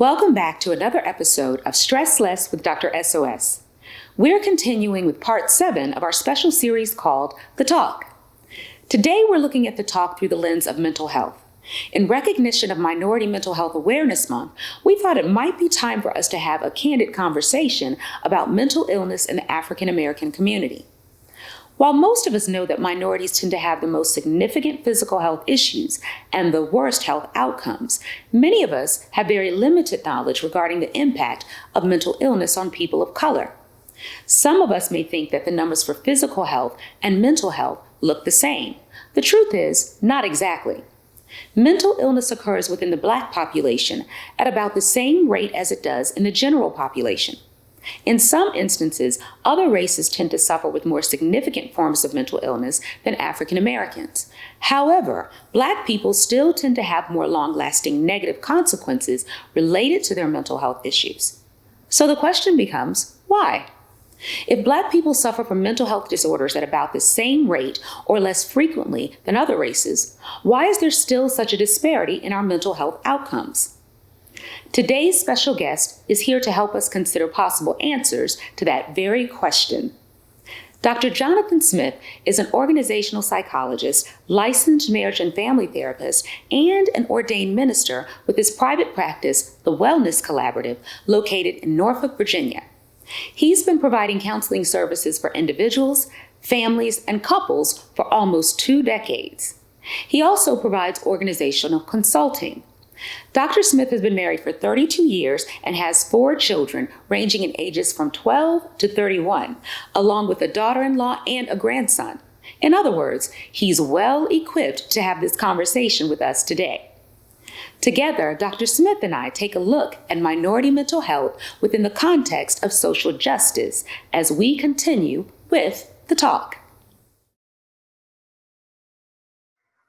Welcome back to another episode of Stress Less with Dr. SOS. We're continuing with part 7 of our special series called The Talk. Today we're looking at the talk through the lens of mental health. In recognition of Minority Mental Health Awareness Month, we thought it might be time for us to have a candid conversation about mental illness in the African American community. While most of us know that minorities tend to have the most significant physical health issues and the worst health outcomes, many of us have very limited knowledge regarding the impact of mental illness on people of color. Some of us may think that the numbers for physical health and mental health look the same. The truth is, not exactly. Mental illness occurs within the Black population at about the same rate as it does in the general population. In some instances, other races tend to suffer with more significant forms of mental illness than African Americans. However, Black people still tend to have more long-lasting negative consequences related to their mental health issues. So the question becomes, why? If Black people suffer from mental health disorders at about the same rate or less frequently than other races, why is there still such a disparity in our mental health outcomes? Today's special guest is here to help us consider possible answers to that very question. Dr. Jonathan Smith is an organizational psychologist, licensed marriage and family therapist, and an ordained minister with his private practice, The Wellness Collaborative, located in Norfolk, Virginia. He's been providing counseling services for individuals, families, and couples for almost 2 decades. He also provides organizational consulting. Dr. Smith has been married for 32 years and has 4 children ranging in ages from 12 to 31, along with a daughter-in-law and a grandson. In other words, he's well equipped to have this conversation with us today. Together, Dr. Smith and I take a look at minority mental health within the context of social justice as we continue with the talk.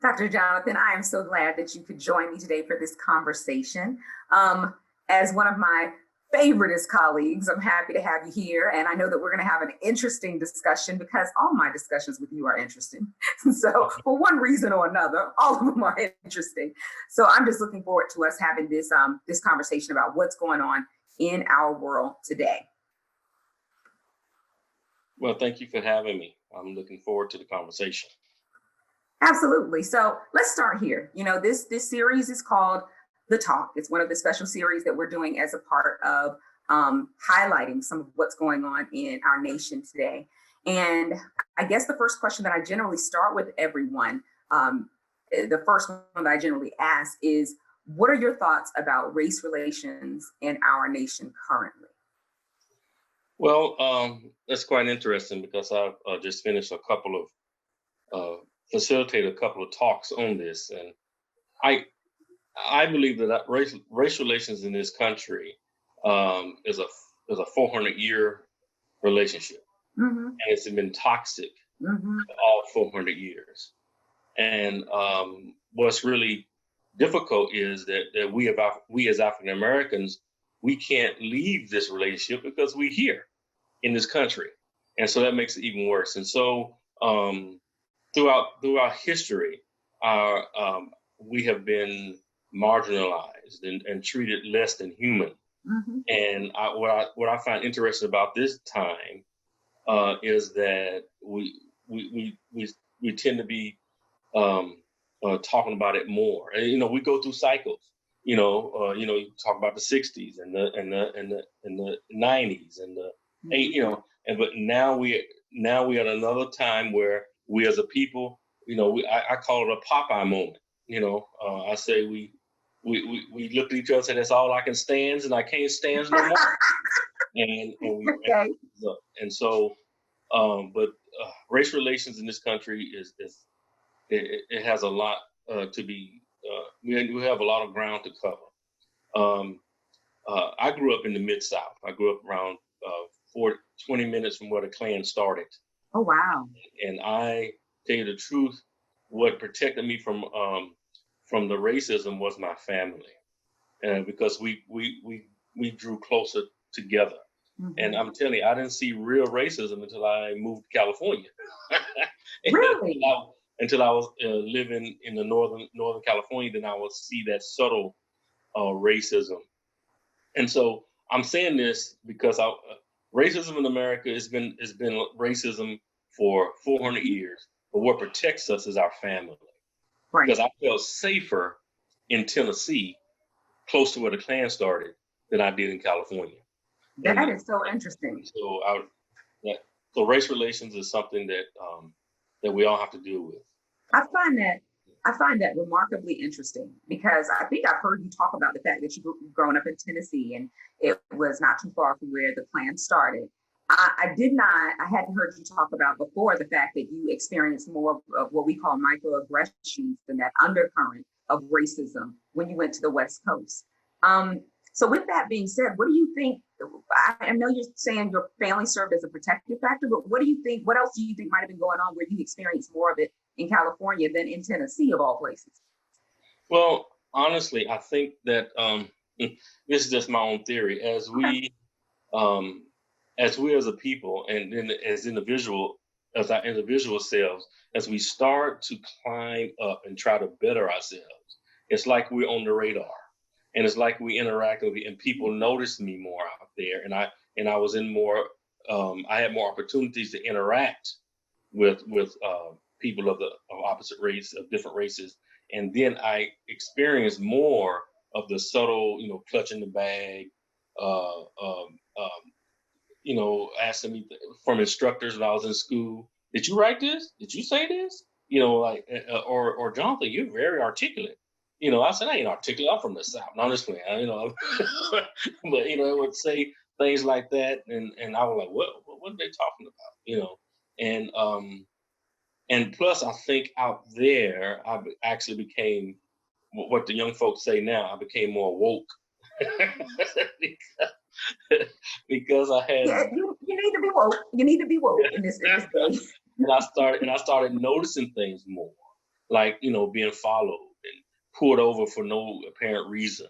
Dr. Jonathan, I am so glad that you could join me today for this conversation. As one of my favoriteest colleagues, I'm happy to have you here. And I know that we're going to have an interesting discussion because all my discussions with you are interesting. So for one reason or another, all of them are interesting. So I'm just looking forward to us having this conversation about what's going on in our world today. Well, thank you for having me. I'm looking forward to the conversation. Absolutely. So let's start here. You know, this series is called The Talk. It's one of the special series that we're doing as a part of highlighting some of what's going on in our nation today. And I guess the first question that I generally start with everyone, the first one that I generally ask is, what are your thoughts about race relations in our nation currently? Well, that's quite interesting because I've just finished facilitated a couple of talks on this, and I believe that race relations in this country is a 400-year relationship, and it's been toxic for all 400 years. And what's really difficult is that we as African Americans, we can't leave this relationship because we're here in this country, and so that makes it even worse. And so throughout history, we have been marginalized and treated less than human. And what I find interesting about this time is that we tend to be talking about it more. And, you know, we go through cycles. You talk about the '60s and the '90s and the but now we at another time where we as a people, I call it a Popeye moment. I say we look at each other and say, that's all I can stand, and I can't stand no more. But race relations in this country it has a lot to be. We have a lot of ground to cover. I grew up in the Mid-South. I grew up around 20 minutes from where the Klan started. Oh, wow. And I tell you the truth, what protected me from the racism was my family, because we drew closer together. And I'm telling you, I didn't see real racism until I moved to California. Really? Until I was living in the Northern California, then I would see that subtle racism. And so I'm saying this because racism in America has been racism for 400 years. But what protects us is our family. Right. Because I felt safer in Tennessee, close to where the Klan started, than I did in California. That is so interesting. So race relations is something that that we all have to deal with. I find that remarkably interesting because I think I've heard you talk about the fact that you growing up in Tennessee and it was not too far from where the Klan started. I hadn't heard you talk about before the fact that you experienced more of what we call microaggressions and that undercurrent of racism when you went to the West Coast. So with that being said, what do you think? I know you're saying your family served as a protective factor, but what else do you think might have been going on where you experienced more of it in California than in Tennessee, of all places? Well, honestly, I think that this is just my own theory. As we as a people and then as our individual selves, as we start to climb up and try to better ourselves, it's like we're on the radar. And it's like we interact with and people notice me more out there. And I was in more, I had more opportunities to interact with people of opposite race, of different races. And then I experienced more of the subtle, clutching the bag, asking me from instructors when I was in school, did you write this? Did you say this? Or Jonathan, you're very articulate. I said, I ain't articulate. I'm from the South. No, I'm just playing, but, it would say things like that. And I was like, what are they talking about? And plus I think out there, I actually became what the young folks say now, I became more woke because I had. Yeah, you need to be woke. You need to be woke in this day. And I started noticing things more, like being followed and pulled over for no apparent reason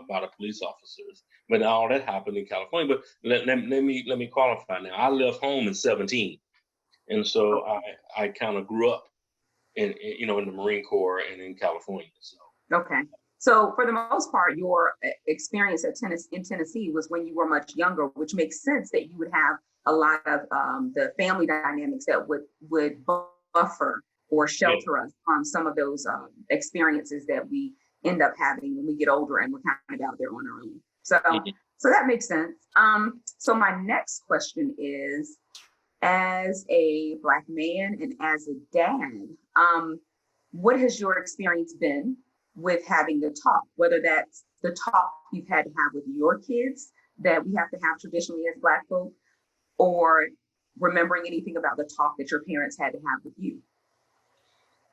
by the police officers. But all that happened in California. But let me qualify now. I left home in 17, and so I kind of grew up in the Marine Corps and in California. So. Okay. So for the most part, your experience in Tennessee was when you were much younger, which makes sense that you would have a lot of the family dynamics that would buffer or shelter us from some of those experiences that we end up having when we get older and we're kind of out there on our own. So that makes sense. So my next question is, as a Black man and as a dad, what has your experience been with having the talk, whether that's the talk you've had to have with your kids that we have to have traditionally as Black folk, or remembering anything about the talk that your parents had to have with you?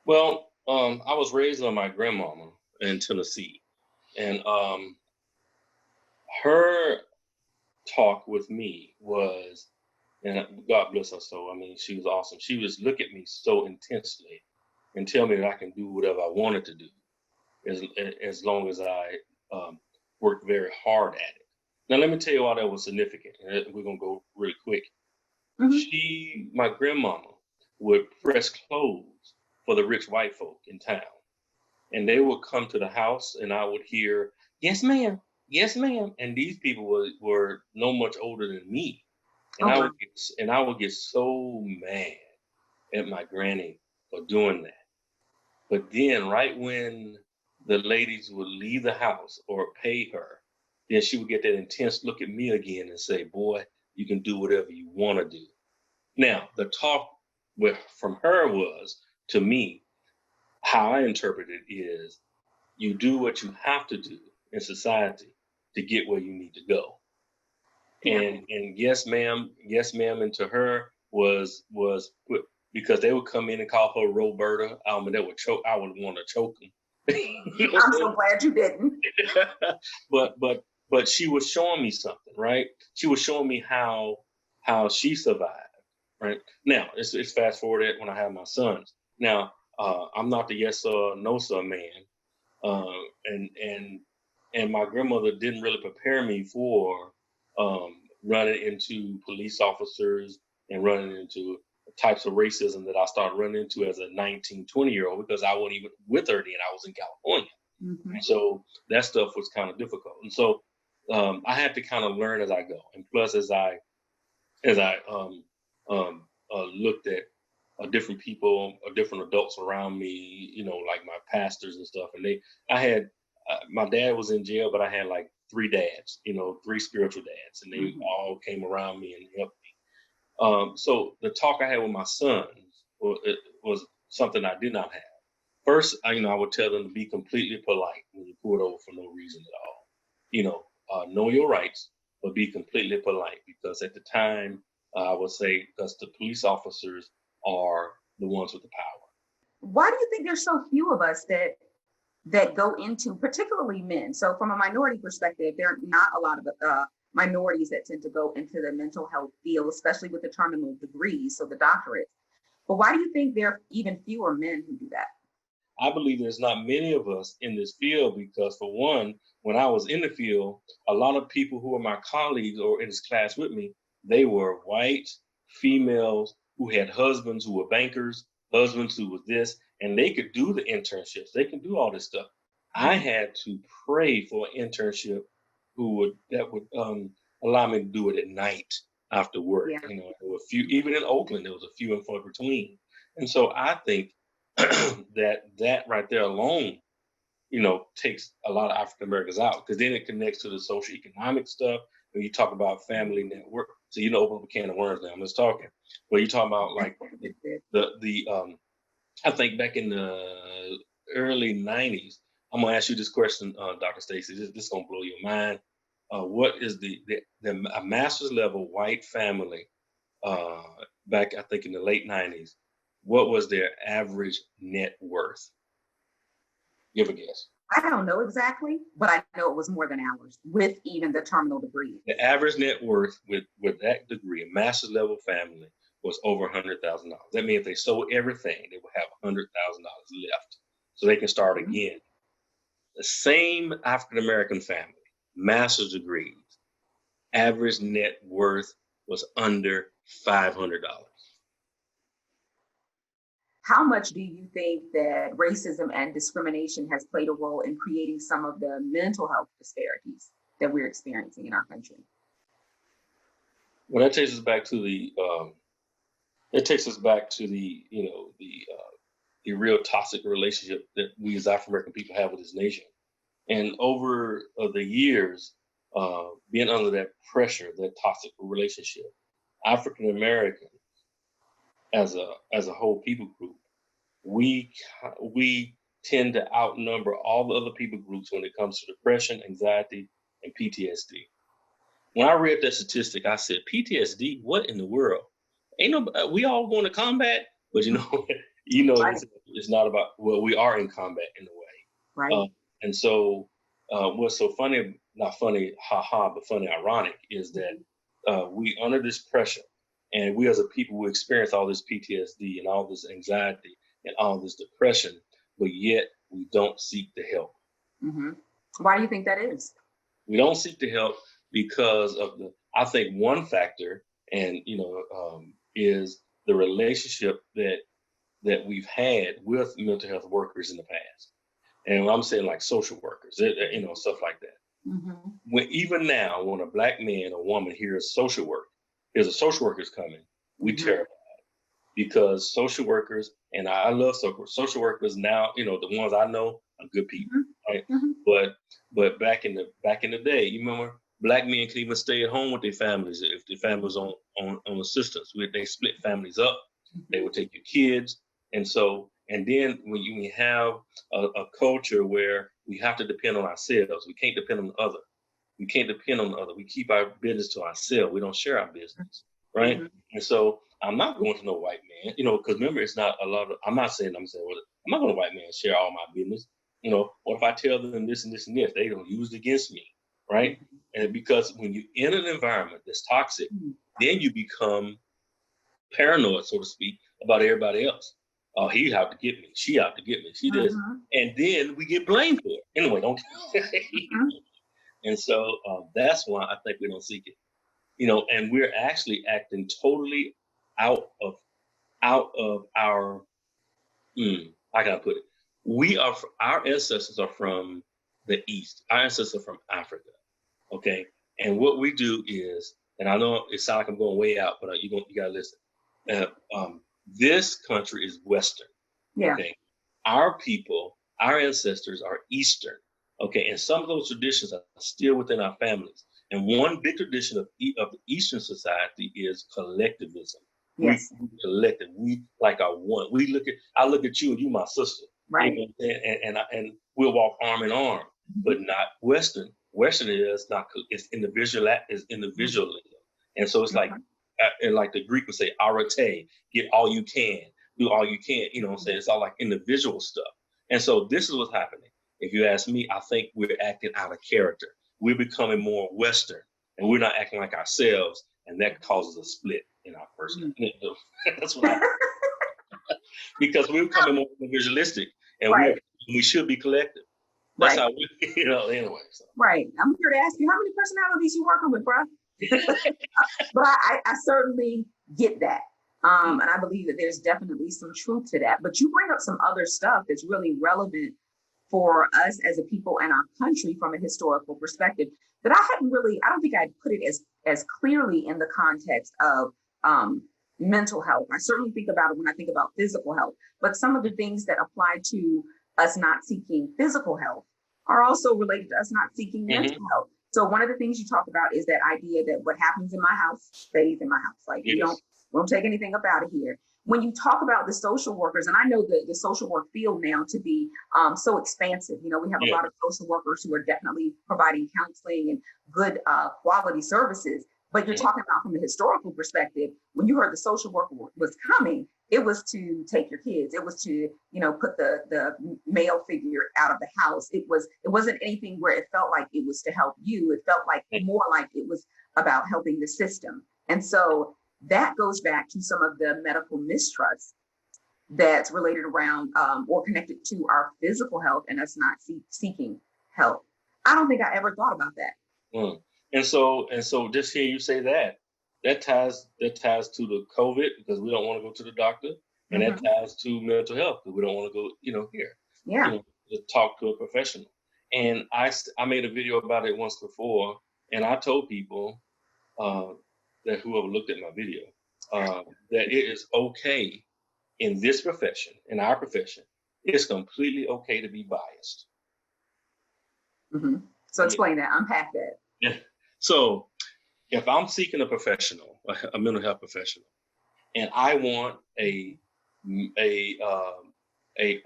Well, I was raised on my grandmama in Tennessee, and her talk with me was, and God bless her soul, I mean, she was awesome. She was look at me so intensely and tell me that I can do whatever I wanted to do, as long as I worked very hard at it. Now, let me tell you why that was significant. We're going to go really quick. Mm-hmm. My grandmama would press clothes for the rich white folk in town. And they would come to the house and I would hear, yes, ma'am. Yes, ma'am. And these people were no much older than me. And I would get so mad at my granny for doing that. But then right when the ladies would leave the house or pay her, then she would get that intense look at me again and say, boy, you can do whatever you want to do. Now, the talk from her was, to me, how I interpret it is, you do what you have to do in society to get where you need to go. Yeah. And yes, ma'am, and to her was because they would come in and call her Roberta, and they would choke. I would want to choke them. I'm so glad you didn't. But she was showing me something, right? She was showing me how she survived, right? Now it's fast forward when I have my sons. Now I'm not the yes sir, no sir man, and my grandmother didn't really prepare me for running into police officers and running into types of racism that I started running into as a 19, 20-year-old, because I wasn't even with her then. I was in California. Mm-hmm. So that stuff was kind of difficult. And so I had to kind of learn as I go. And plus, as I looked at different people, different adults around me, like my pastors and stuff. And I had, my dad was in jail, but I had like three dads, three spiritual dads, and they all came around me and helped me. So the talk I had with my sons was something I did not have. First, I would tell them to be completely polite when you pull it over for no reason at all. Know your rights, but be completely polite, because at the time, I would say, because the police officers are the ones with the power. Why do you think there's so few of us that go into, particularly men? So from a minority perspective, there are not a lot of minorities that tend to go into the mental health field, especially with the terminal degrees, so the doctorates. But why do you think there are even fewer men who do that? I believe there's not many of us in this field because, for one, when I was in the field, a lot of people who were my colleagues or in this class with me, they were white females who had husbands who were bankers, husbands who was this, and they could do the internships. They can do all this stuff. I had to pray for an internship that would allow me to do it at night after work. Yeah. There were a few, even in Oakland, there was a few and far between. And so I think that right there alone, takes a lot of African Americans out, because then it connects to the social economic stuff. When you talk about family network, so open up a can of worms now. I'm just talking. But you talk about like the I think back in the early '90s. I'm gonna ask you this question, Dr. Stacy. This is gonna blow your mind. What is a master's level white family back, I think, in the late '90s? What was their average net worth? Give a guess. I don't know exactly, but I know it was more than ours with even the terminal degree. The average net worth with that degree, a master's level family, was over $100,000. That means if they sold everything, they would have $100,000 left, so they can start again. The same African American family, master's degrees, average net worth was under $500. How much do you think that racism and discrimination has played a role in creating some of the mental health disparities that we're experiencing in our country? Well, that takes us back to the the real toxic relationship that we as African American people have with this nation. And over the years, being under that pressure, that toxic relationship, African Americans as a whole people group, we tend to outnumber all the other people groups when it comes to depression, anxiety, and PTSD. When I read that statistic, I said, PTSD? What in the world? Ain't no, we all going to combat, but Right. it's not about. Well, we are in combat in a way, Right. and so what's so funny, not funny, haha, but funny, ironic, is that we under this pressure, and we as a people, we experience all this PTSD and all this anxiety and all this depression, but yet we don't seek the help. Mm-hmm. Why do you think that is? We don't seek the help because of I think one factor, and is the relationship that we've had with mental health workers in the past. And I'm saying like social workers, stuff like that. Mm-hmm. Even now, when a black man or woman hears social work, there's a social worker's coming, we terrified, because social workers, and I love social workers now, the ones I know are good people, right? Mm-hmm. But back in the day, you remember, black men could even stay at home with their families if their family was on assistance. They split families up. They would take your kids, and then when you have a culture where we have to depend on ourselves, we can't depend on the other. We can't depend on the other. We keep our business to ourselves. We don't share our business, right? Mm-hmm. And so I'm not going to no white man, because remember, it's not a lot of. I'm saying, well, I'm not going to white man share all my business. What if I tell them this and this and this? They don't use it against me, right? And because when you're in an environment that's toxic, then you become paranoid, so to speak, about everybody else. Oh, he out to get me. She out to get me. She does. And then we get blamed for it. Anyway, don't. And so that's why I think we don't seek it. And we're actually acting totally out of our. How can I put it? Our ancestors are from the East. Our ancestors are from Africa. Okay. And what we do is, and I know it sounds like I'm going way out, but you gotta listen. This country is Western. Yeah. Okay. Our people, our ancestors are Eastern. Okay. And some of those traditions are still within our families. And one big tradition of the Eastern society is collectivism. Yes. We collective. We like our one. I look at you and you my sister. Right. You know, and we'll walk arm in arm, but not Western. Western is not. It's individualism, and so it's like, and like the Greek would say, arete, get all you can, do all you can. You know what I'm saying? It's all like individual stuff. And so this is what's happening. If you ask me, I think we're acting out of character. We're becoming more Western, and we're not acting like ourselves, and that causes a split in our person. That's what I because we're becoming more individualistic, and Right. we should be collective. That's Right. how we, anyway. So. Right. I'm here to ask you, how many personalities you working with, bro? But I certainly get that. And I believe that there's definitely some truth to that. But you bring up some other stuff that's really relevant for us as a people and our country from a historical perspective that I don't think I'd put it as clearly in the context of mental health. I certainly think about it when I think about physical health, but some of the things that apply to us not seeking physical health are also related to us not seeking mental health. So one of the things you talk about is that idea that what happens in my house stays in my house. Like we don't take anything up out of here. When you talk about the social workers, and I know the social work field now to be so expansive, we have a lot of social workers who are definitely providing counseling and good quality services. But you're talking about from a historical perspective, when you heard the social worker was coming, it was to take your kids. It was to, put the male figure out of the house. It wasn't anything where it felt like it was to help you. It felt like more like it was about helping the system. And so that goes back to some of the medical mistrust that's related around or connected to our physical health and us not seeking help. I don't think I ever thought about that. And so just hear you say that ties to the COVID because we don't want to go to the doctor, and that ties to mental health because we don't want to go, here, to talk to a professional. And I made a video about it once before, and I told people that whoever looked at my video that it is okay in this profession, in our profession, it's completely okay to be biased. So explain that, unpack that. Yeah. So if I'm seeking a professional, a mental health professional, and I want a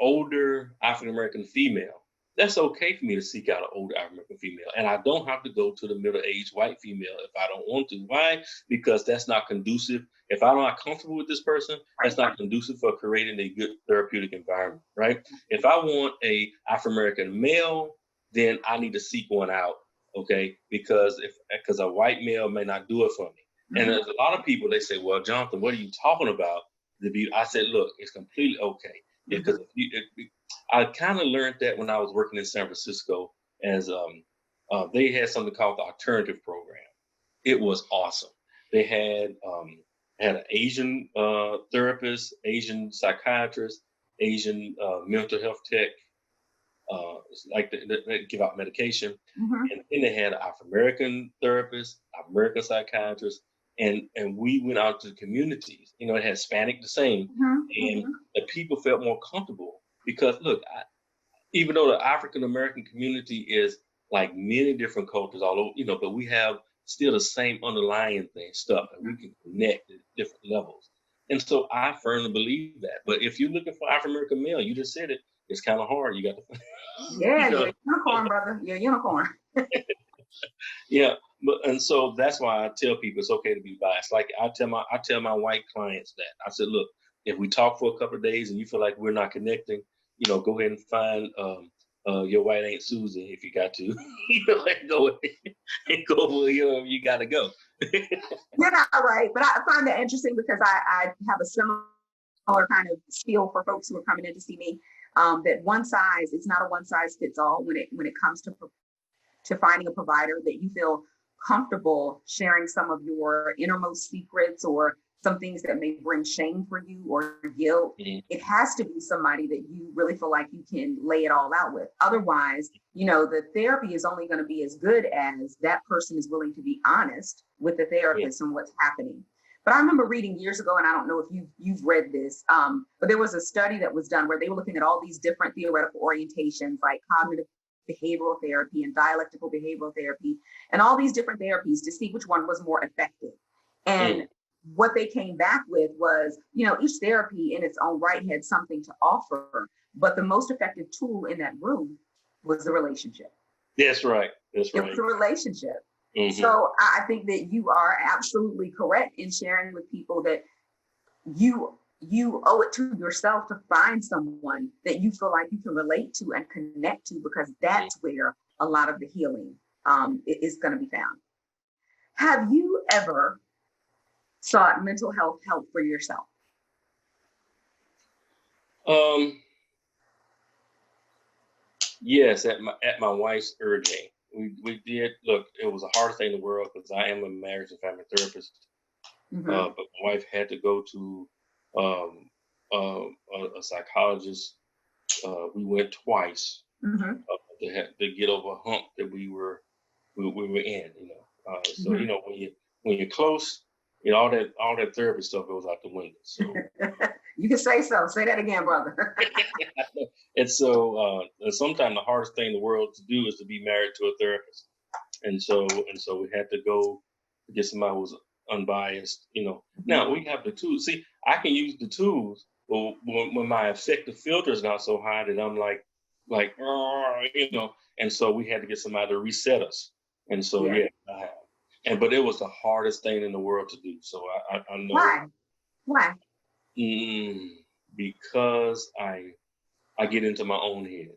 older African American female, that's okay for me to seek out an older African American female, and I don't have to go to the middle-aged white female if I don't want to. Why? Because that's not conducive. If I'm not comfortable with this person, that's not conducive for creating a good therapeutic environment, right? If I want a African American male, then I need to seek one out. Okay, because a white male may not do it for me. And there's a lot of people, they say, well, Jonathan, what are you talking about? I said, look, it's completely okay. Because I kind of learned that when I was working in San Francisco as they had something called the alternative program. It was awesome. They had an Asian therapist, Asian psychiatrist, Asian mental health tech, like they give out medication. And then they had an African-American therapist, American psychiatrist, and we went out to the communities. It had Hispanic the same. And the people felt more comfortable because, look, even though the African-American community is like many different cultures all over, but we have still the same underlying stuff, and we can connect at different levels. And so I firmly believe that. But if you're looking for African-American male, you just said it, it's kind of hard. You got to you're a unicorn, brother. You're a unicorn. Yeah, and so that's why I tell people it's okay to be biased. Like I tell my white clients that I said, look, if we talk for a couple of days and you feel like we're not connecting, go ahead and find your white Aunt Susan if you got to. Go and go where you got to go. You're not right, but I find that interesting because I have a similar kind of feel for folks who are coming in to see me. That it's not a one size fits all when it comes to finding a provider that you feel comfortable sharing some of your innermost secrets or some things that may bring shame for you or guilt, it has to be somebody that you really feel like you can lay it all out with. Otherwise, the therapy is only going to be as good as that person is willing to be honest with the therapist and what's happening. But I remember reading years ago, and I don't know if you've read this, but there was a study that was done where they were looking at all these different theoretical orientations like cognitive behavioral therapy and dialectical behavioral therapy and all these different therapies to see which one was more effective. And what they came back with was, each therapy in its own right had something to offer, but the most effective tool in that room was the relationship. That's right. It was a relationship. So I think that you are absolutely correct in sharing with people that you owe it to yourself to find someone that you feel like you can relate to and connect to, because that's where a lot of the healing is going to be found. Have you ever sought mental health help for yourself? Yes, at my wife's urging. We did. Look, it was the hardest thing in the world because I am a marriage and family therapist. But my wife had to go to a psychologist. We went twice to get over a hump that we were in. So when you're close, all that therapy stuff goes out the window. So you can say so. Say that again, brother. And so sometimes the hardest thing in the world to do is to be married to a therapist. And so we had to go get somebody who was unbiased. Now we have the tools. See, I can use the tools, but when my affective filter is not so high that I'm like, and so we had to get somebody to reset us. And so I have. But it was the hardest thing in the world to do. So I know. Why? Because I get into my own head.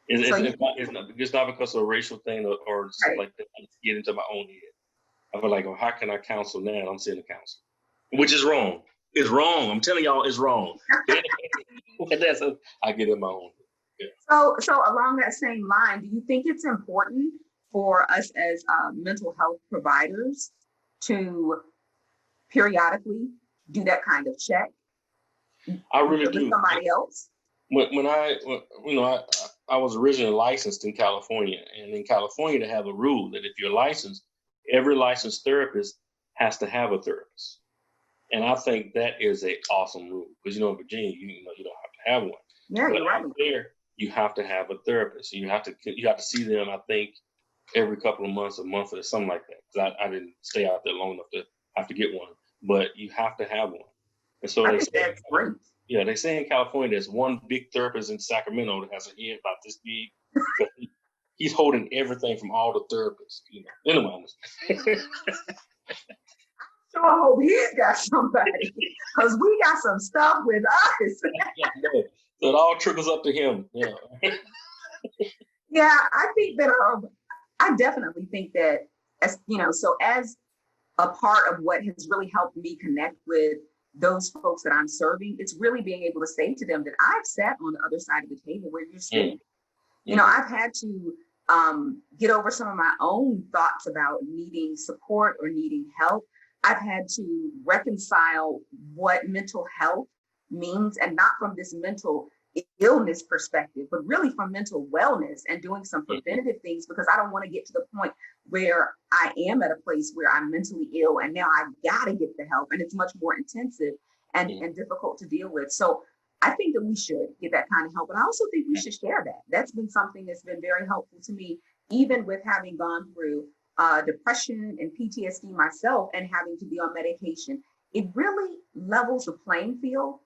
It's not because of a racial thing or stuff like that. I get into my own head. I feel like, how can I counsel now? I'm sitting in counsel, which is wrong. It's wrong. I'm telling y'all, it's wrong. I get in my own head. Yeah. So along that same line, do you think it's important for us as mental health providers to periodically do that kind of check? I really do. Somebody else. When I was originally licensed in California, and in California they have a rule that if you're licensed, every licensed therapist has to have a therapist. And I think that is an awesome rule because in Virginia, you don't have to have one. Yeah, but you're right. There, you have to have a therapist. You have to see them. I think every couple of months, a month, or something like that. Because I didn't stay out there long enough to have to get one. But you have to have one. And so I think that's great. Yeah, they say in California there's one big therapist in Sacramento that has a head about this big. He's holding everything from all the therapists. Anyway. So I hope he's got somebody, because we got some stuff with us. So it all trickles up to him. Yeah. Yeah, I think that I definitely think that as a part of what has really helped me connect with those folks that I'm serving, it's really being able to say to them that I've sat on the other side of the table where you're sitting. I've had to get over some of my own thoughts about needing support or needing help. I've had to reconcile what mental health means, and not from this mental illness perspective, but really from mental wellness and doing some preventative things, because I don't want to get to the point where I am at a place where I'm mentally ill and now I've got to get the help, and it's much more intensive and difficult to deal with. So I think that we should get that kind of help. And I also think we should share that. That's been something that's been very helpful to me, even with having gone through depression and PTSD myself and having to be on medication. It really levels the playing field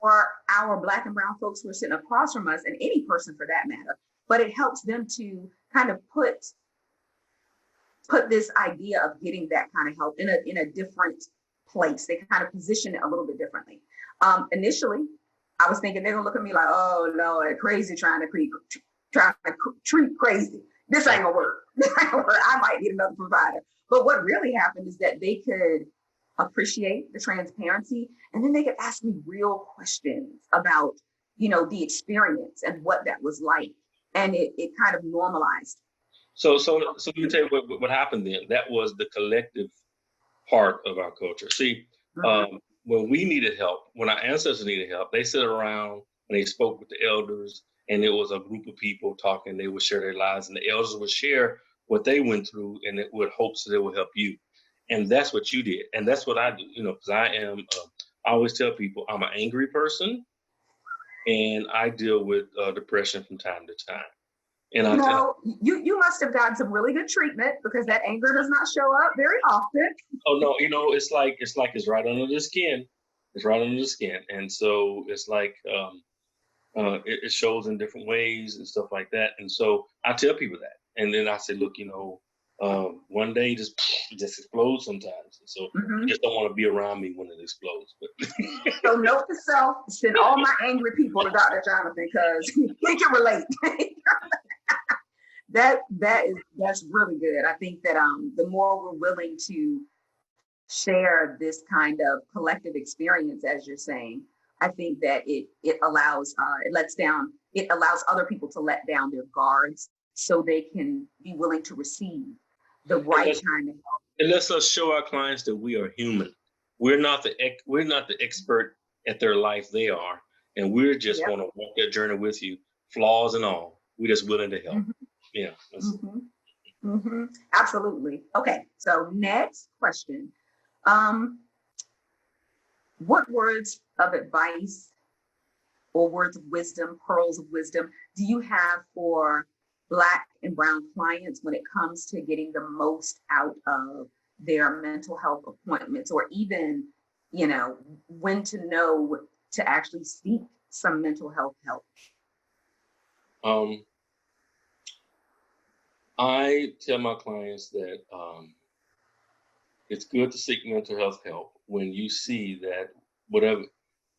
for our Black and brown folks who are sitting across from us, and any person for that matter. But it helps them to kind of put this idea of getting that kind of help in a different place. They kind of position it a little bit differently. Initially, I was thinking they're gonna look at me like, oh no, they're crazy trying to treat crazy. This ain't gonna work. I might need another provider. But what really happened is that they could appreciate the transparency, and then they could ask me real questions about, the experience and what that was like. And it kind of normalized. So let me tell you what happened then. That was the collective part of our culture. See, When we needed help, when our ancestors needed help, they sat around and they spoke with the elders, and it was a group of people talking. They would share their lives, and the elders would share what they went through, and it with hopes that it will help you. And that's what you did, and that's what I do. Because I am. I always tell people I'm an angry person, and I deal with depression from time to time. And you must have gotten some really good treatment, because that anger does not show up very often. Oh no, it's like it's right under the skin. It's right under the skin, and so it's like it shows in different ways and stuff like that. And so I tell people that, and then I say, look, one day just explodes sometimes. And so you just don't want to be around me when it explodes. But So note to self: send all my angry people to Dr. Jonathan, because he can relate. That's really good. I think that the more we're willing to share this kind of collective experience, as you're saying, I think that it allows other people to let down their guards, so they can be willing to receive the right kind of help. It lets us show our clients that we are human. We're not the expert at their life. They are, and we're just going to walk that journey with you, flaws and all. We're just willing to help. Mm-hmm. Yeah. Absolutely. Okay. So next question. What words of advice or words of wisdom, pearls of wisdom, do you have for Black and Brown clients when it comes to getting the most out of their mental health appointments, or even, when to know to actually seek some mental health help? I tell my clients that it's good to seek mental health help when you see that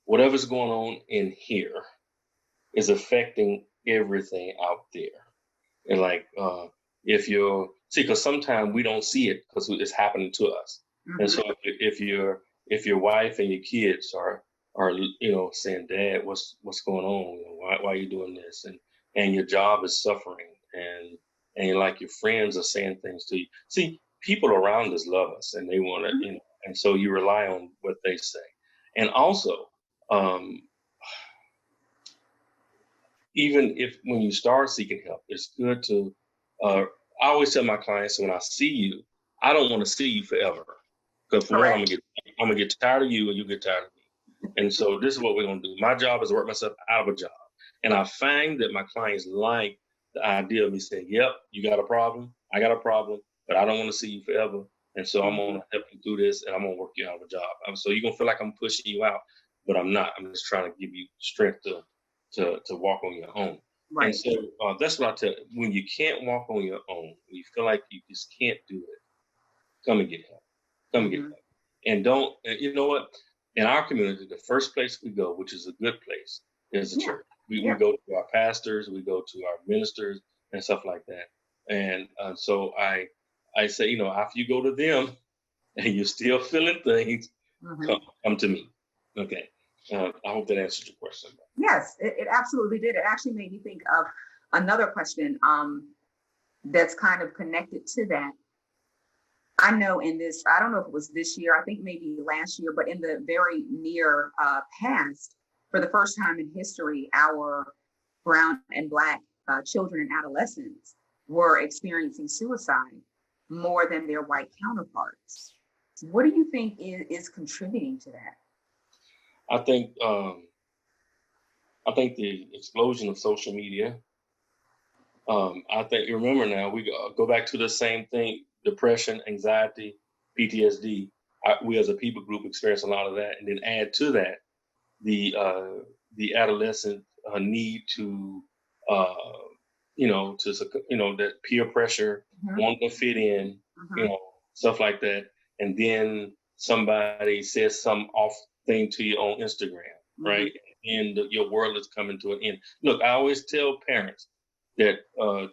whatever's going on in here is affecting everything out there. And because sometimes we don't see it because it's happening to us. Mm-hmm. And so if your wife and your kids are saying, Dad, what's going on? Why are you doing this? And your job is suffering, and like your friends are saying things to you. See, people around us love us, and they want to, and so you rely on what they say. And also, even if when you start seeking help, it's good to, I always tell my clients, when I see you, I don't want to see you forever. Because for one, I'm gonna get tired of you, and you get tired of me. And so this is what we're gonna do. My job is to work myself out of a job. And I find that my clients like the idea of me saying, yep, you got a problem, I got a problem, but I don't want to see you forever. And so I'm going to help you through this, and I'm going to work you out of a job. So you're going to feel like I'm pushing you out, but I'm not. I'm just trying to give you strength to walk on your own. Right. And so that's what I tell you. When you can't walk on your own, when you feel like you just can't do it, come and get help. Come and get help. And don't, you know what? In our community, the first place we go, which is a good place, is the church. We go to our pastors, we go to our ministers and stuff like that. And so I say, after you go to them and you're still feeling things, come to me. Okay. I hope that answered your question. Yes, it absolutely did. It actually made me think of another question that's kind of connected to that. I know I don't know if it was this year, I think maybe last year, but in the very near past, for the first time in history, our Brown and Black children and adolescents were experiencing suicide more than their white counterparts. What do you think is contributing to that? I think the explosion of social media. I think, remember now, we go back to the same thing: depression, anxiety, PTSD. We as a people group experience a lot of that, and then add to that the adolescent need to that peer pressure, wanting to fit in, stuff like that. And then somebody says some off thing to you on Instagram, right? And your world is coming to an end. Look, I always tell parents that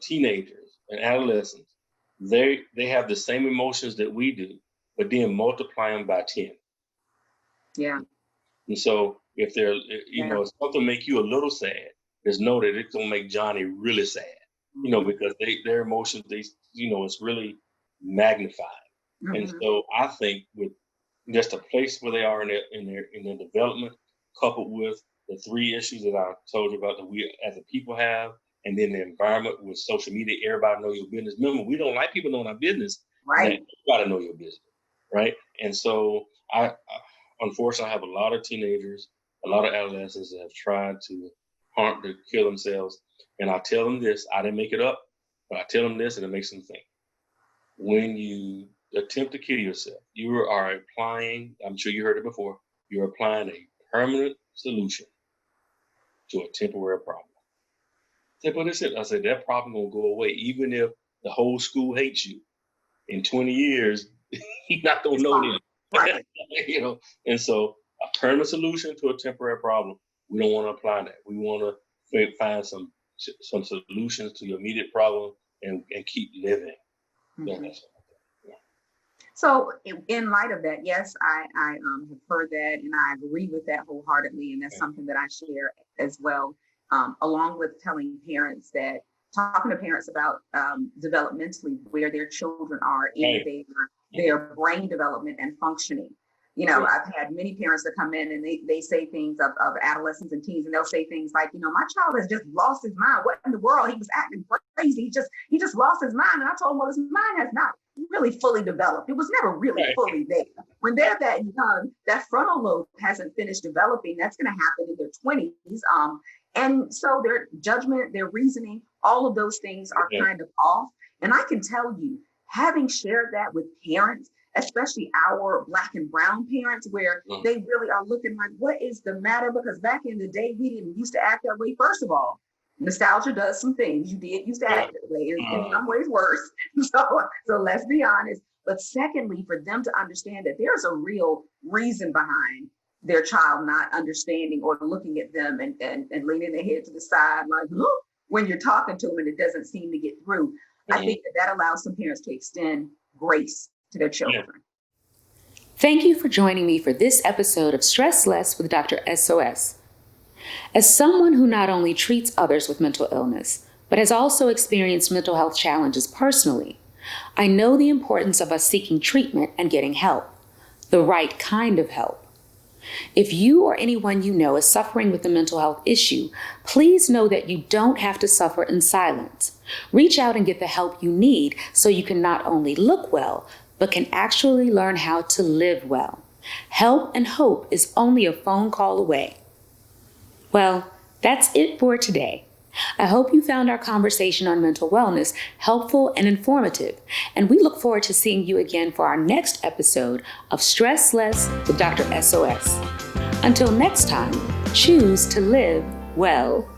teenagers and adolescents, they have the same emotions that we do, but then multiply them by 10. Yeah. And so if they're, if something make you a little sad, just know that it's gonna make Johnny really sad, because their emotions, it's really magnified. And so I think with just a place where they are in their development, coupled with the 3 issues that I told you about that we as a people have, and then the environment with social media, everybody know your business. Remember, we don't like people knowing our business. Right. You got to know your business, right? And so I unfortunately I have a lot of teenagers, a lot of adolescents that have tried to kill themselves. And I tell them this, I didn't make it up, but I tell them this and it makes them think. When you attempt to kill yourself, you are applying, I'm sure you heard it before, you're applying a permanent solution to a temporary problem. I said, but it's it. I said, that problem will go away, even if the whole school hates you. In 20 years, you're not going to know them. Right. And so a permanent solution to a temporary problem, we don't want to apply that. We want to find some solutions to your immediate problem and keep living. Mm-hmm. So in light of that, yes, I have heard that and I agree with that wholeheartedly. And that's something that I share as well, along with talking to parents about developmentally where their children are in their brain development and functioning. I've had many parents that come in and they say things of adolescents and teens, and they'll say things like, my child has just lost his mind. What in the world? He was acting crazy. He just lost his mind. And I told him, well, his mind has not really fully developed. It was never really fully there. When they're that young, that frontal lobe hasn't finished developing. That's going to happen in their 20s. And so their judgment, their reasoning, all of those things are kind of off. And I can tell you, having shared that with parents, especially our Black and brown parents, where they really are looking like, what is the matter? Because back in the day, we didn't used to act that way. First of all, nostalgia does some things. You did used to act that way, in some ways worse. So let's be honest. But secondly, for them to understand that there's a real reason behind their child not understanding or looking at them and leaning their head to the side, like, look, when you're talking to them and it doesn't seem to get through. I think that allows some parents to extend grace to their children. Thank you for joining me for this episode of Stress Less with Dr. SOS. As someone who not only treats others with mental illness, but has also experienced mental health challenges personally, I know the importance of us seeking treatment and getting help, the right kind of help. If you or anyone you know is suffering with a mental health issue, please know that you don't have to suffer in silence. Reach out and get the help you need so you can not only look well, but can actually learn how to live well. Help and hope is only a phone call away. Well, that's it for today. I hope you found our conversation on mental wellness helpful and informative, and we look forward to seeing you again for our next episode of Stress Less with Dr. SOS. Until next time, choose to live well.